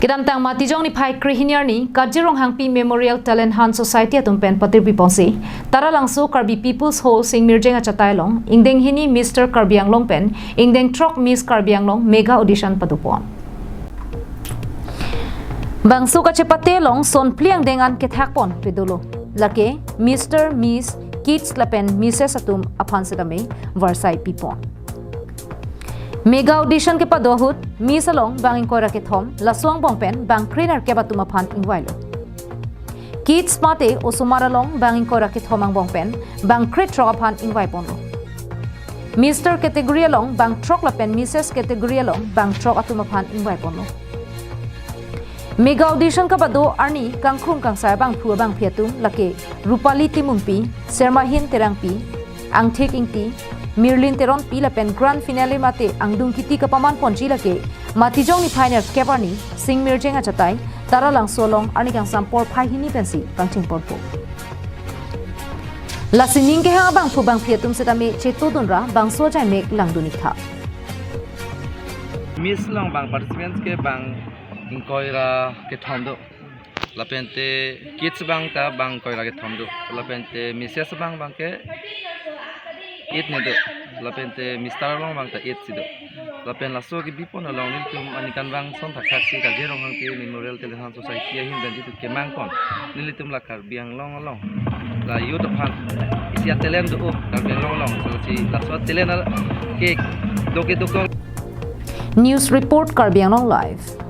Kidamtang matijong ni Pai Krihiniar ni Kajirong Hangpi Memorial Talent Hunt Society atong pen patir piponsi tara langso Karbi People's Hall sing mirjeng achataylong ingdeng hini Mr. Karbi Anglong pen ingdeng trok Miss Karbi Anglong mega audition patupon bangsu kachepatelong son pliang dengan kethakpon pidulo lake Mr. Miss Kids lapen Mrs. atum apan sedame Varsay pipon Mega audition ke padohut, Miss Along banging kora ke thom, lasuang bongpen bang trainer ke batumapan ingwailo. Kids mate o sumaralong banging kora ke thomang bongpen, bang crit trokapan ingwai pono. Mr. Category along bang trok lapen Mrs. Category along bang trok atumapan ingwai pono. Mega audition ka pado arni kangkrung kangsar bang phua bang phiatum lake Rupali Timumpi, Sermahin Terangpi, Angthik Ingti, Mirlin teron pila pen grand finale mate angdung kiti kepaman ponji lake matijong ni final keparni sing mirjeng achatai tara lang solong arni kang sampor phai hini pensi kangching porpo lasining ke ha bang fu bang phiatum setame chetodun ra bang sojai mek langdunik tha Miss long bang participants ke bang inkoira ke thondo lapente kids bang ta bang koira ke thondo lapente Mrs. bang ke it ne do lapente Mr. long bang ta it sido lapen laso ki bipon along ni tum anikan bang son thak thak si ka jerong hang ke memorial talent hunt society hin dan jitu kemang kon ni tum la Karbi Anglong along la yut han isia talent do Karbi Anglong long so si laso talent ke doke News report Karbi Anglong live